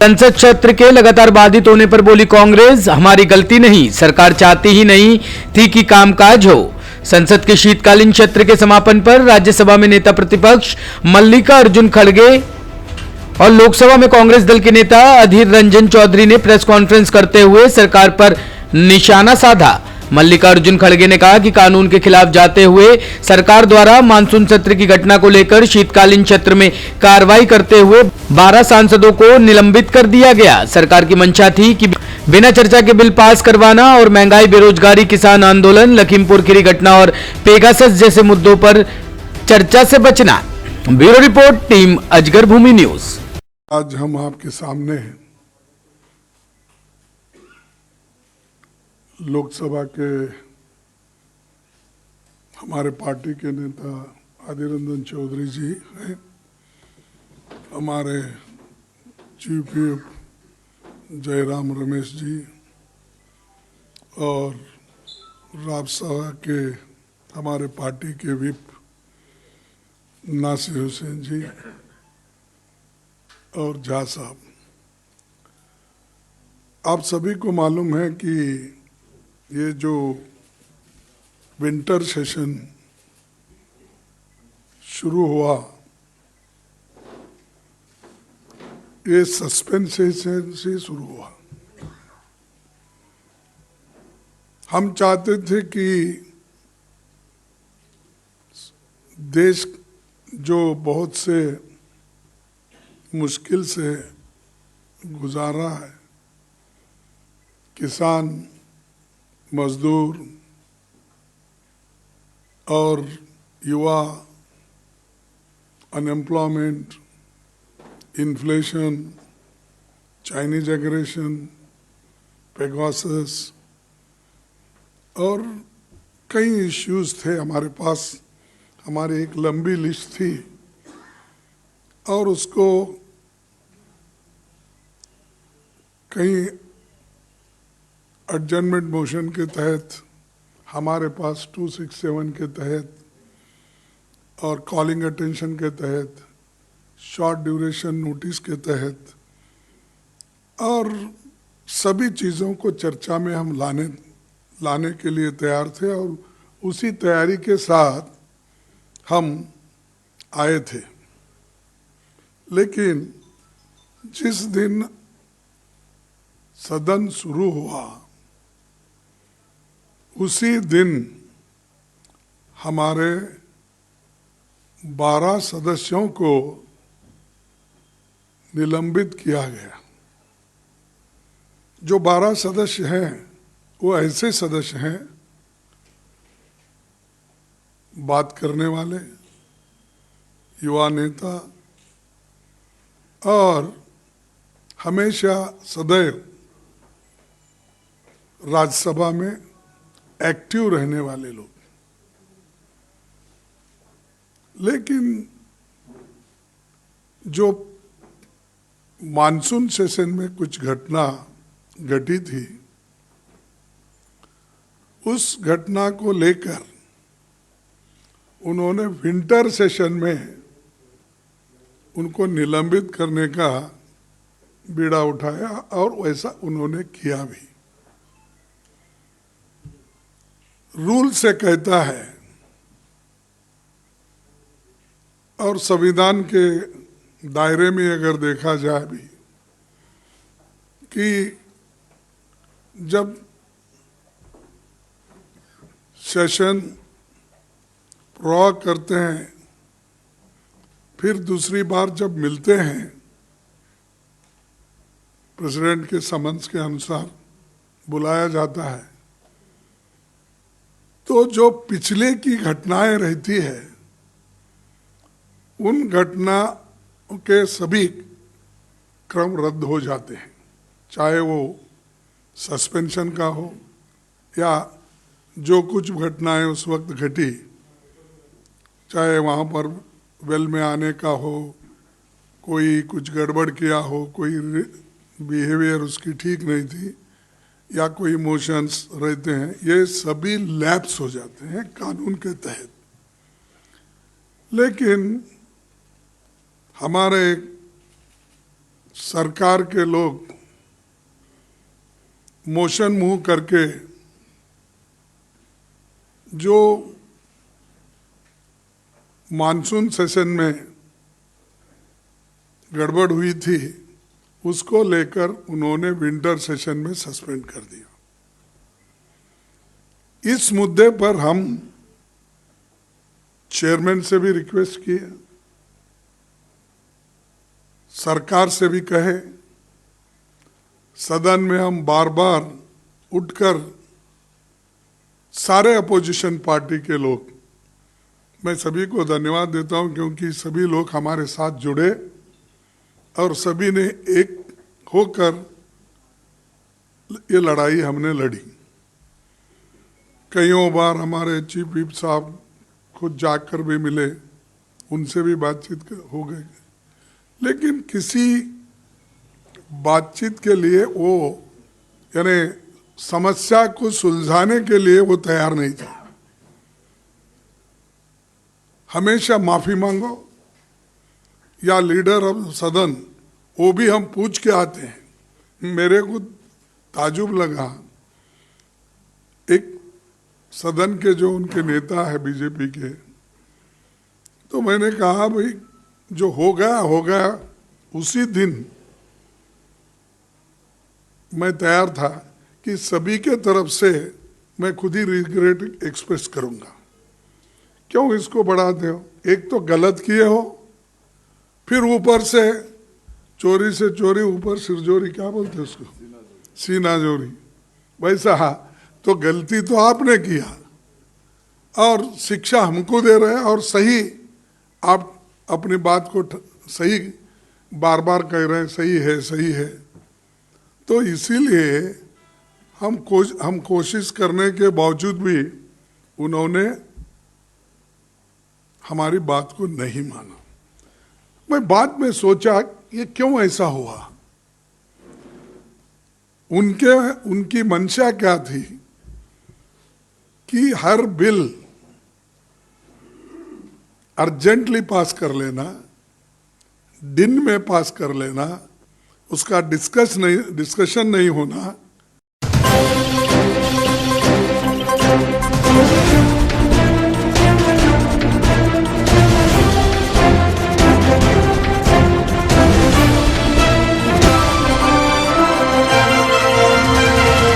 संसद सत्र के लगातार बाधित होने पर बोली कांग्रेस, हमारी गलती नहीं, सरकार चाहती ही नहीं थी कि कामकाज हो। संसद के शीतकालीन सत्र के समापन पर राज्यसभा में नेता प्रतिपक्ष मल्लिकार्जुन खड़गे और लोकसभा में कांग्रेस दल के नेता अधीर रंजन चौधरी ने प्रेस कॉन्फ्रेंस करते हुए सरकार पर निशाना साधा। मल्लिकार्जुन खड़गे ने कहा कि कानून के खिलाफ जाते हुए सरकार द्वारा मानसून सत्र की घटना को लेकर शीतकालीन सत्र में कार्रवाई करते हुए 12 सांसदों को निलंबित कर दिया गया। सरकार की मंशा थी कि बिना चर्चा के बिल पास करवाना और महंगाई, बेरोजगारी, किसान आंदोलन, लखीमपुर खीरी घटना और पेगासस जैसे मुद्दों पर चर्चा से बचना। ब्यूरो रिपोर्ट, टीम अजगर भूमि न्यूज। आज हम आपके सामने हैं लोकसभा के हमारे पार्टी के नेता अधीर रंजन चौधरी जी हैं, हमारे चीफ व्हिप जयराम रमेश जी और राज्यसभा के हमारे पार्टी के व्हिप नासिर हुसैन जी और झा साहब। आप सभी को मालूम है कि ये जो विंटर सेशन शुरू हुआ, ये सस्पेंस सेशन से शुरू हुआ। हम चाहते थे कि देश जो बहुत से मुश्किल से गुजार रहा है, किसान, मजदूर और युवा, unemployment, inflation, Chinese aggression, Pegasus और कई इश्यूज थे हमारे पास। हमारी एक लंबी लिस्ट थी और उसको कई एडजर्नमेंट मोशन के तहत, हमारे पास 267 के तहत और कॉलिंग अटेंशन के तहत, शॉर्ट ड्यूरेशन नोटिस के तहत और सभी चीज़ों को चर्चा में हम लाने के लिए तैयार थे और उसी तैयारी के साथ हम आए थे। लेकिन जिस दिन सदन शुरू हुआ उसी दिन हमारे 12 सदस्यों को निलंबित किया गया। जो 12 सदस्य हैं वो ऐसे सदस्य हैं, बात करने वाले, युवा नेता और हमेशा सदैव राज्यसभा में एक्टिव रहने वाले लोग। लेकिन जो मानसून सेशन में कुछ घटना घटी थी, उस घटना को लेकर उन्होंने विंटर सेशन में उनको निलंबित करने का बीड़ा उठाया और वैसा उन्होंने किया भी। रूल से कहता है और संविधान के दायरे में अगर देखा जाए भी कि जब सेशन प्रोलॉग करते हैं, फिर दूसरी बार जब मिलते हैं प्रेसिडेंट के समन्स के अनुसार बुलाया जाता है, तो जो पिछले की घटनाएं रहती है उन घटनाओं के सभी क्रम रद्द हो जाते हैं, चाहे वो सस्पेंशन का हो या जो कुछ घटनाएं उस वक्त घटी, चाहे वहाँ पर वेल में आने का हो, कोई कुछ गड़बड़ किया हो, कोई बिहेवियर उसकी ठीक नहीं थी या कोई इमोशंस रहते हैं, ये सभी लैप्स हो जाते हैं कानून के तहत। लेकिन हमारे सरकार के लोग मोशन मूव करके जो मानसून सेशन में गड़बड़ हुई थी उसको लेकर उन्होंने विंटर सेशन में सस्पेंड कर दिया। इस मुद्दे पर हम चेयरमैन से भी रिक्वेस्ट किए, सरकार से भी कहे, सदन में हम बार बार उठकर सारे अपोजिशन पार्टी के लोग, मैं सभी को धन्यवाद देता हूं क्योंकि सभी लोग हमारे साथ जुड़े और सभी ने एक होकर ये लड़ाई हमने लड़ी। कईयों बार हमारे चीफ व्हिप साहब खुद जाकर भी मिले, उनसे भी बातचीत हो गई, लेकिन किसी बातचीत के लिए वो यानी समस्या को सुलझाने के लिए वो तैयार नहीं था। हमेशा माफी मांगो या लीडर ऑफ सदन, वो भी हम पूछ के आते हैं। मेरे को ताजुब लगा, एक सदन के जो उनके नेता है बीजेपी के, तो मैंने कहा भाई जो हो गया। उसी दिन मैं तैयार था कि सभी के तरफ से मैं खुद ही रिग्रेट एक्सप्रेस करूंगा। क्यों इसको बढ़ाते हो? एक तो गलत किए हो, फिर ऊपर से चोरी ऊपर सिरजोरी, क्या बोलते हैं उसको, सीना जोरी। वैसा तो गलती तो आपने किया और शिक्षा हमको दे रहे हैं, और सही आप अपनी बात को सही बार बार कह रहे हैं, सही है। तो इसीलिए हम कोशिश करने के बावजूद भी उन्होंने हमारी बात को नहीं माना। मैं बाद में सोचा ये क्यों ऐसा हुआ, उनकी मंशा क्या थी कि हर बिल अर्जेंटली पास कर लेना, दिन में पास कर लेना, उसका डिस्कशन नहीं होना,